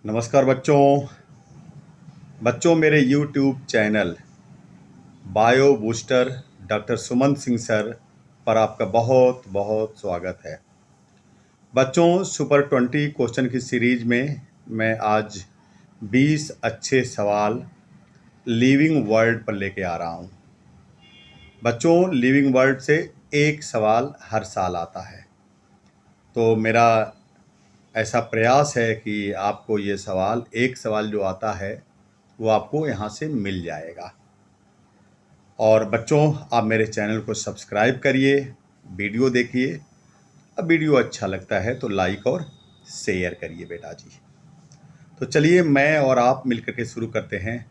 नमस्कार बच्चों मेरे YouTube channel bio booster doctor Sumant Singh sir पर आपका बहुत बहुत स्वागत है। बच्चों सुपर 20 क्वेश्चन की सीरीज में मैं आज 20 अच्छे सवाल लिविंग वर्ल्ड पर लेके आ रहा हूँ। बच्चों लिविंग वर्ल्ड से एक सवाल हर साल आता है, तो मेरा ऐसा प्रयास है कि आपको ये सवाल एक सवाल जो आता है वो आपको यहाँ से मिल जाएगा। और बच्चों आप मेरे चैनल को सब्सक्राइब करिए, वीडियो देखिए। अब वीडियो अच्छा लगता है तो लाइक और शेयर करिए बेटा जी। तो चलिए मैं और आप मिलकर के शुरू करते हैं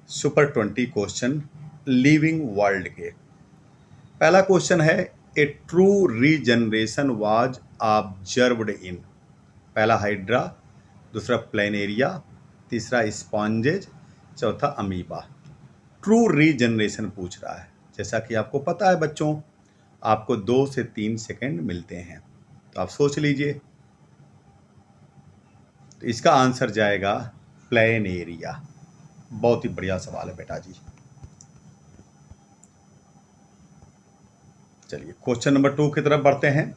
सुपर 20 क्वेश्चन लिविंग वर्ल्ड के। पहला क्वेश्चन है, a true regeneration was observed in. पहला हाइड्रा, दूसरा प्लेनेरिया, तीसरा स्पॉन्जेज, चौथा अमीबा। ट्रू रीजनरेशन पूछ रहा है। जैसा कि आपको पता है बच्चों, आपको 2 से 3 सेकंड मिलते हैं, तो आप सोच लीजिए। तो इसका आंसर जाएगा प्लेनेरिया। बहुत ही बढ़िया सवाल है बेटा जी। चलिए क्वेश्चन नंबर 2 की तरफ बढ़ते हैं।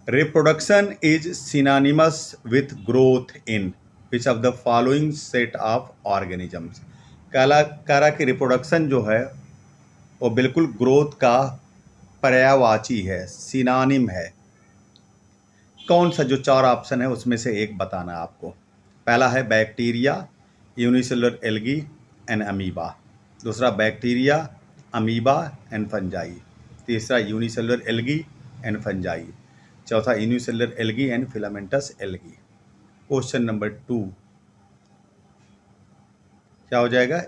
Reproduction is synonymous with growth in which of the following set of organisms. कह रहा कि रिप्रोडक्शन जो है वो बिल्कुल ग्रोथ का पर्यायवाची है, सिनोनिम है। कौन सा जो 4 ऑप्शन है उसमें से एक बताना है आपको। पहला है bacteria, unicellular algae and amoeba. दूसरा बैक्टीरिया, अमीबा एंड फंजाई। तीसरा यूनिसेलुलर एल्गी एंड फंजाई। चौथा unicellular algae and filamentous algae. Question number 2 क्या हो जाएगा?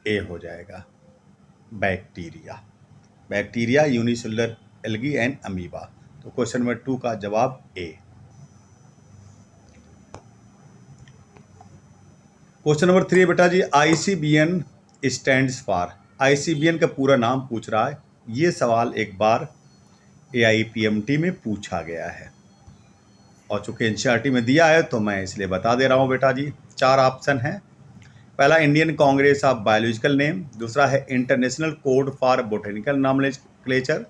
ए हो जाएगा, bacteria. Bacteria, unicellular algae and amoeba. तो क्वेश्चन नंबर 2 का जवाब ए। क्वेश्चन नंबर 3 बेटा जी, ICBN स्टैंड्स फॉर। ICBN का पूरा नाम पूछ रहा है। ये सवाल एक बार AIPMT में पूछा गया है और चूंकि NCERT में दिया है तो मैं इसलिए बता दे रहा हूँ बेटा जी। 4 ऑप्शन हैं। पहला Indian congress of biological name, दूसरा है international code for botanical nomenclature,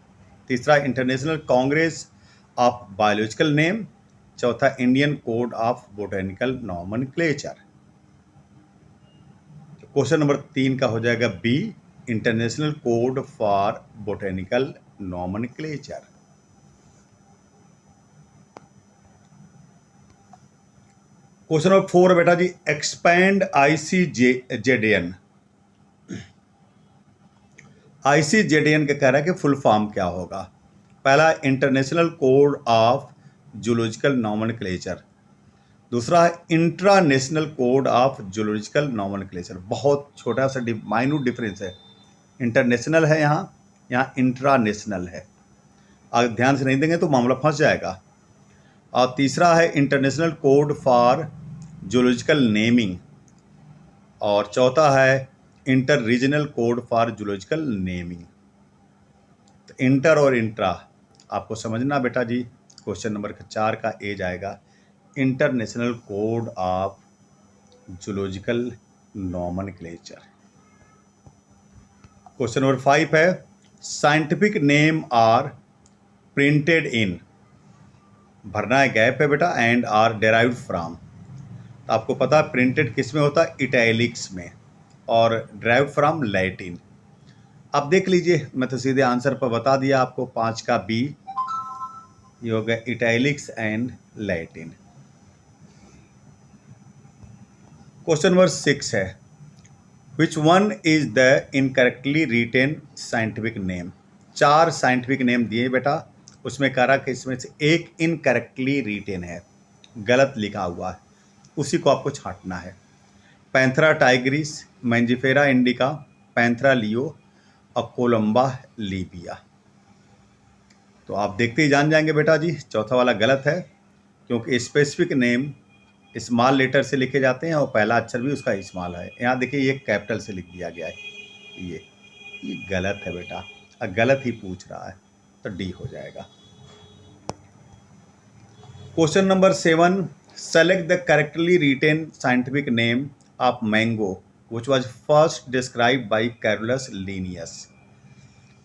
तीसरा international congress of biological name, चौथा Indian code of botanical nomenclature. Question number 3 का हो जाएगा B, international code for botanical nomenclature. Question number 4 बेटा जी, एक्सपैंड ICJDN। ICJDN का कह रहा है कि फुल फॉर्म क्या होगा। पहला international code of zoological nomenclature, दूसरा है इंट्रानेशनल कोड ऑफ जूलॉजिकल नॉमेनक्लेचर। बहुत छोटा सा माइन्यूट डिफरेंस है। इंटरनेशनल है यहाँ इंट्रानेशनल है। अगर ध्यान से नहीं देंगे तो मामला फंस जाएगा। और तीसरा है international code for zoological naming, और चौथा है inter regional code for zoological naming. तो इंटर और इंट्रा आपको समझना बेटा जी। क्वेश्चन नंबर 4 का ए जाएगा international code of zoological nomenclature. Question number 5 है, scientific name are printed in. भरना है गैप है बेटा, एंड आर डेराइव्ड फ्रॉम। तो आपको पता है प्रिंटेड किस में होता है? इटैलिक्स में, और डेराइव्ड फ्रॉम लैटिन। अब देख लीजिए, मैं तो सीधे आंसर पर बता दिया आपको। 5 का बी, ये हो गया italics and Latin. Question number 6 है, which one is the incorrectly written scientific name. 4 scientific name दिए बेटा, उसमें कह रहा कि इसमें से एक इनकरेक्टली रिटेन है, गलत लिखा हुआ है, उसी को आपको छांटना है। Panthera tigris, Mangifera indica, Panthera leo और कोलंबा लीबिया। तो आप देखते ही जान जाएंगे बेटा जी, चौथा वाला गलत है, क्योंकि स्पेसिफिक नेम स्मॉल लेटर से लिखे जाते हैं और पहला अक्षर भी उसका स्मॉल है। यहाँ देखिए ये कैपिटल से लिख दिया गया है, ये गलत है बेटा, गलत ही पूछ रहा है, तो डी हो जाएगा। Question number 7, Select the correctly written scientific name of mango which was first described by Carolus Linnaeus।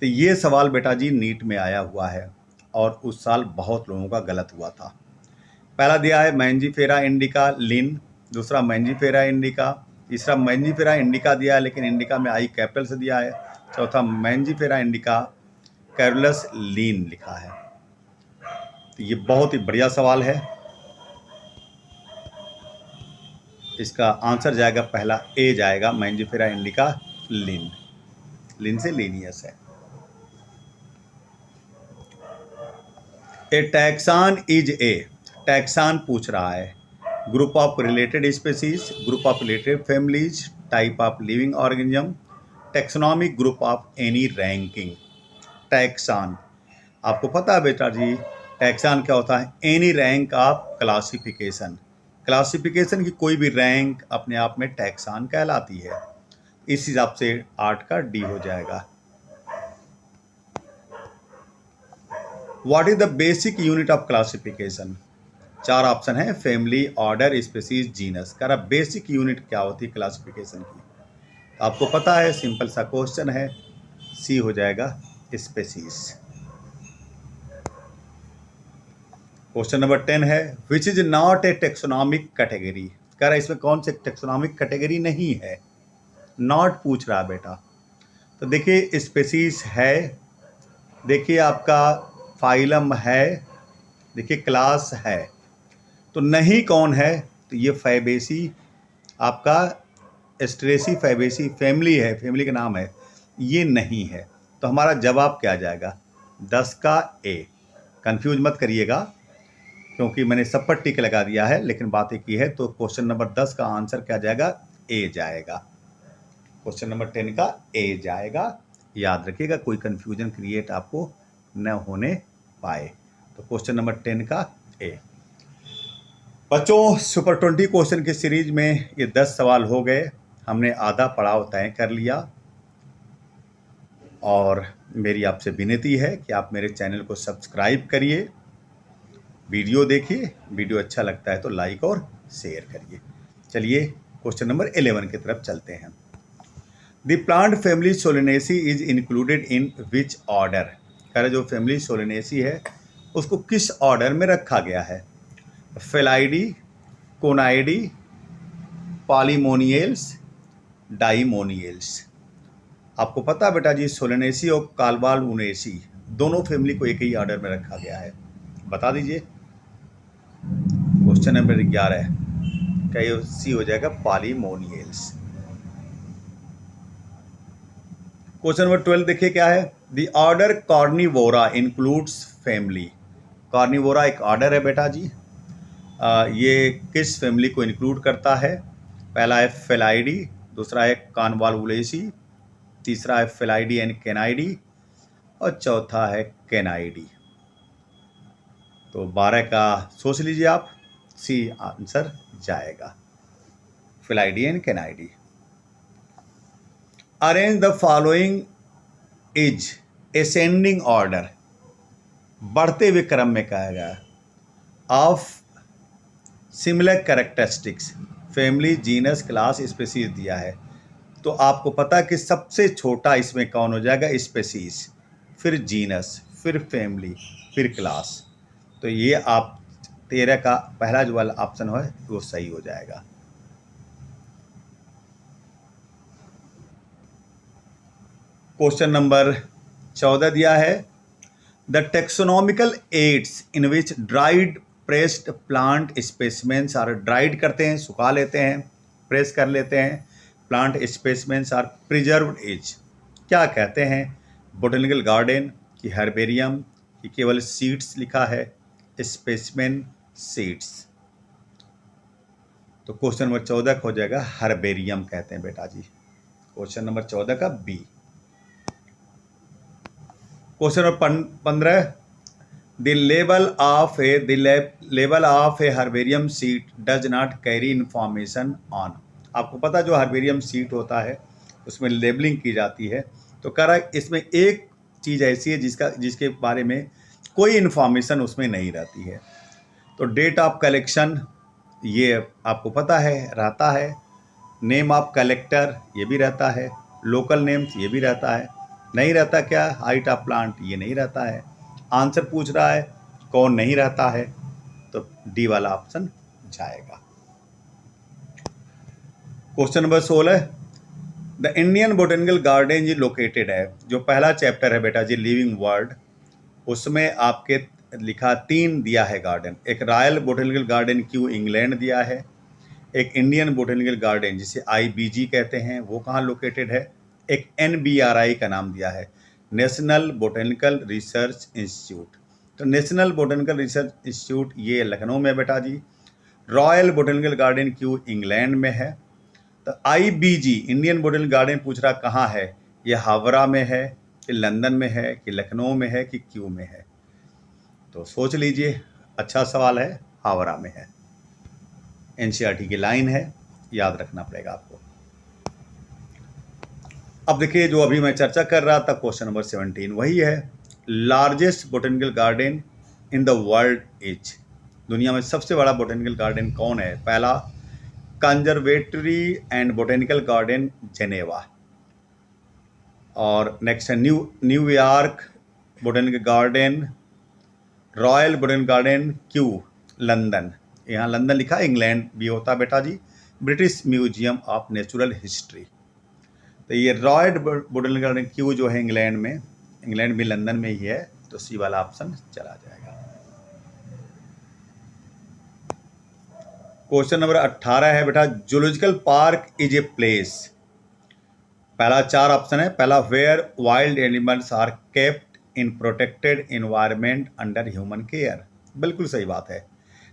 तो ये सवाल बेटा जी नीट में आया हुआ है और उस साल बहुत लोगों का गलत हुआ था। पहला दिया है मैंजीफेरा इंडिका लिन, दूसरा मैंजीफेरा इंडिका, तीसरा मैंजीफेरा इंडिका दिया है लेकिन इंडिका में आई कैपिटल से दिया है, चौथा मैंजीफेरा इंडिका कैरोलस लीन लिखा है। तो ये बहुत ही बढ़िया सवाल है। इसका आंसर जाएगा पहला ए जाएगा, मैंजीफेरा इंडिका लिन, लिन से लीनियस है। ए टैक्सान इज ए, टैक्सान पूछ रहा है group of related species, group of related families, type of living organism, taxonomic group of any ranking. Taxon आपको पता है बेटा जी टैक्सान क्या होता है? Any rank of classification, classification की कोई भी रैंक अपने आप में टैक्सान कहलाती है। इस हिसाब से 8 का डी हो जाएगा। What is the basic unit of classification? 4 option है, फैमिली, ऑर्डर, स्पीसीज, जीनस। कह रहा बेसिक यूनिट क्या होती है क्लासिफिकेशन की? आपको पता है, सिंपल सा क्वेश्चन है, सी हो जाएगा स्पीसीज। क्वेश्चन नंबर 10 है, which is not a taxonomic category. कह रहा इसमें कौन से टेक्सोनॉमिक कैटेगरी नहीं है? नॉट पूछ रहा बेटा। तो देखिए स्पीसीज है, देखिए आपका फाइलम है, देखिए क्लास है, तो नहीं कौन है? तो ये फैबेसी, आपका एस्ट्रेसी फैबेसी फैमिली है, फैमिली का नाम है, ये नहीं है। तो हमारा जवाब क्या जाएगा? 10 का ए। कंफ्यूज मत करिएगा क्योंकि मैंने सब पर टिक लगा दिया है, लेकिन बात एक ही है। तो क्वेश्चन नंबर 10 का आंसर क्या जाएगा? ए जाएगा। क्वेश्चन नंबर 10 का ए जाएगा। याद रखिएगा, कोई कंफ्यूजन क्रिएट आपको न होने पाए। तो क्वेश्चन नंबर 10 का ए। बच्चों सुपर 20 क्वेश्चन की सीरीज में ये 10 सवाल हो गए, हमने आधा पड़ाव तय कर लिया। और मेरी आपसे विनती है कि आप मेरे चैनल को सब्सक्राइब करिए, वीडियो देखिए, वीडियो अच्छा लगता है तो लाइक और शेयर करिए। चलिए क्वेश्चन नंबर 11 की तरफ चलते हैं। The plant family Solanaceae is included in which order. कह रहे जो फैमिली सोलेनेसी है उसको किस ऑर्डर में रखा गया है? फेलाइडी, कोनाइडी, पॉलीमोनियल्स, डाइमोनियल्स। आपको पता बेटा जी सोलेनेसी और काल्बालुनेसी दोनों फैमिली को एक ही ऑर्डर में रखा गया है, बता दीजिए। क्वेश्चन नंबर 11 क्या ये सी हो जाएगा? पॉलीमोनियल्स। क्वेश्चन नंबर 12 देखिए क्या है? The order Carnivora includes family. Carnivora एक ऑर्डर है बेटा जी, ये किस फैमिली को इंक्लूड करता है? पहला है फेलाइडी, दूसरा है कॉन्वॉल्वुलेसी, तीसरा है फेलाइडी एंड कैनाइडी, और चौथा है कैनाइडी। तो 12 का सोच लीजिए आप, सी आंसर जाएगा, Felidae and Canidae. Arrange the following is ascending order, बढ़ते हुए क्रम में कहा गया, of similar characteristics, family, genus, class, species दिया है। तो आपको पता कि सबसे छोटा इसमें कौन हो जाएगा? स्पीसीज, फिर जीनस, फिर फैमिली, फिर क्लास। तो ये आप 13 का पहला जो वाला ऑप्शन है वो सही हो जाएगा। क्वेश्चन नंबर 14 दिया है, the taxonomical aids in which dried pressed plant specimens are, dried करते हैं, सुखा लेते हैं, प्रेस कर लेते हैं, plant specimens are preserved is, क्या कहते हैं? बोटेनिकल गार्डन की हर्बेरियम की केवल सीड्स लिखा है, स्पेसिमेन सीड्स। तो क्वेश्चन नंबर 14 हो जाएगा हर्बेरियम कहते हैं बेटा जी। क्वेश्चन नंबर 14 का B. Question number 15, the label of a herbarium sheet does not carry information on. आपको पता जो हर्बेरियम सीट होता है उसमें लेबलिंग की जाती है। तो कह रहा है इसमें एक चीज़ ऐसी है जिसके बारे में कोई इन्फॉर्मेशन उसमें नहीं रहती है। तो डेट ऑफ कलेक्शन, ये आपको पता है रहता है। नेम ऑफ कलेक्टर ये भी रहता है। लोकल नेम्स ये भी रहता है। नहीं रहता क्या? हाइट ऑफ प्लांट ये नहीं रहता है। आंसर पूछ रहा है कौन नहीं रहता है, तो डी वाला ऑप्शन जाएगा। Question number 16, the Indian botanical garden जी लोकेटेड है। जो पहला चैप्टर है बेटा जी लिविंग वर्ल्ड, उसमें आपके लिखा 3 दिया है गार्डन। एक royal botanical garden Kew England दिया है, एक इंडियन बोटेनिकल गार्डन जिसे IBG कहते हैं वो कहाँ लोकेटेड है, एक NBRI का नाम दिया है, नेशनल बोटेनिकल रिसर्च इंस्टीट्यूट। तो नेशनल बोटेनिकल रिसर्च इंस्टीट्यूट ये लखनऊ में बेटा जी। Royal botanical garden Kew England में है। तो IBG इंडियन बोटेनिकल गार्डन पूछ रहा कहाँ है, ये हावड़ा में है कि लंदन में है कि लखनऊ में है कि क्यू में है, तो सोच लीजिए। अच्छा सवाल है, हावड़ा में है। NCERT की लाइन है, याद रखना पड़ेगा आपको। अब देखिए जो अभी मैं चर्चा कर रहा था क्वेश्चन नंबर 17 वही है। Largest botanical garden in the world is, दुनिया में सबसे बड़ा बोटेनिकल गार्डन कौन है? पहला conservatory and botanical garden Geneva, और नेक्स्ट है New York botanical garden, royal botanical garden Kew London, यहाँ लंदन लिखा, इंग्लैंड भी होता बेटा जी, British museum of natural history. तो ये रॉयल बोटेनिकल गार्डन क्यू जो है इंग्लैंड में, इंग्लैंड भी लंदन में ही है, तो सी वाला ऑप्शन चला जाएगा। क्वेश्चन नंबर 18 है बेटा, zoological park is a place. पहला 4 ऑप्शन है। पहला where wild animals are kept in protected environment under human care, बिल्कुल सही बात है।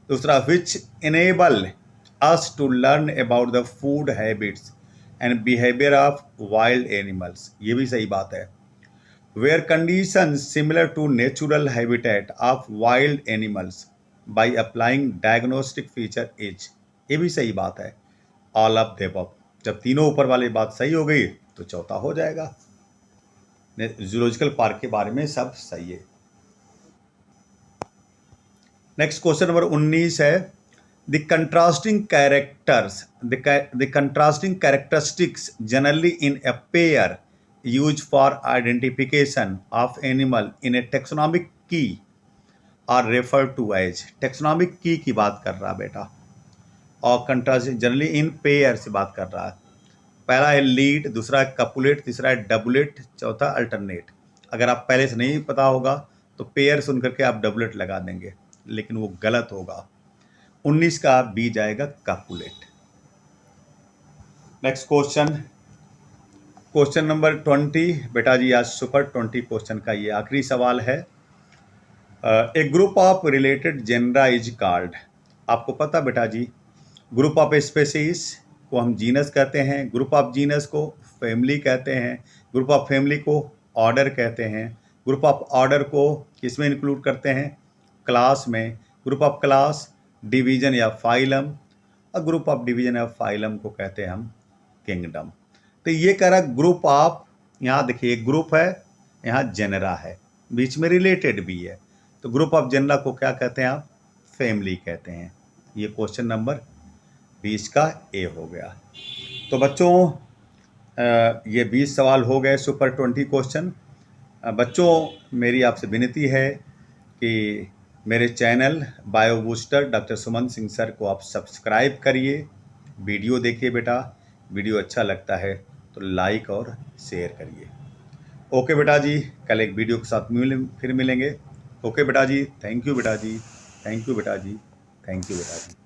दूसरा which enable us to learn about the food habits and behaviour of wild animals, ये भी सही बात है। Where condition similar to natural habitat of wild animals by applying diagnostic feature is, ये भी सही बात है। ऑल ऑफ द अबव, जब तीनों ऊपर वाली बात सही हो गई तो चौथा हो जाएगा। जूलॉजिकल पार्क के बारे में सब सही है। नेक्स्ट क्वेश्चन नंबर 19 है, the contrasting characters the contrasting characteristics generally in a pair use for identification of animal in a taxonomic key are refer to as, taxonomic की बात कर रहा बेटा, और कंट्रास्टिंग जनरली इन पेयर से बात कर रहा है। पहला है लीड, दूसरा है कपुलेट, तीसरा है डबुलेट, चौथा अल्टरनेट। अगर आप पहले से नहीं पता होगा तो पेयर सुन करके आप डबुलेट लगा देंगे, लेकिन वो गलत होगा। 19 का बी जाएगा copulate. Next question, question number 20 बेटा जी, आज सुपर 20 क्वेश्चन का ये आखिरी सवाल है। A group of related genera is called, आपको पता बेटा जी, ग्रुप ऑफ स्पेसीज को हम जीनस कहते हैं, ग्रुप ऑफ जीनस को फैमिली कहते हैं, ग्रुप ऑफ फैमिली को ऑर्डर कहते हैं, ग्रुप ऑफ ऑर्डर को किसमें इंक्लूड करते हैं? क्लास में। ग्रुप ऑफ क्लास डिवीजन या फाइलम, और ग्रुप ऑफ डिवीजन या फाइलम को कहते हैं हम किंगडम। तो ये कह रहा ग्रुप ऑफ, यहाँ देखिए ग्रुप है, यहाँ जेनरा है, बीच में रिलेटेड भी है, तो ग्रुप ऑफ जेनरा को क्या कहते हैं आप? फैमिली कहते हैं। ये क्वेश्चन नंबर 20 का ए हो गया। तो बच्चों ये 20 सवाल हो गए, सुपर 20 क्वेश्चन। बच्चों मेरी आपसे विनती है कि मेरे चैनल बायो बूस्टर डॉक्टर सुमन सिंह सर को आप सब्सक्राइब करिए, वीडियो देखिए बेटा, वीडियो अच्छा लगता है तो लाइक और शेयर करिए। ओके बेटा जी, कल एक वीडियो के साथ फिर मिलेंगे। ओके बेटा जी, थैंक यू बेटा जी, थैंक यू बेटा जी, थैंक यू बेटा जी।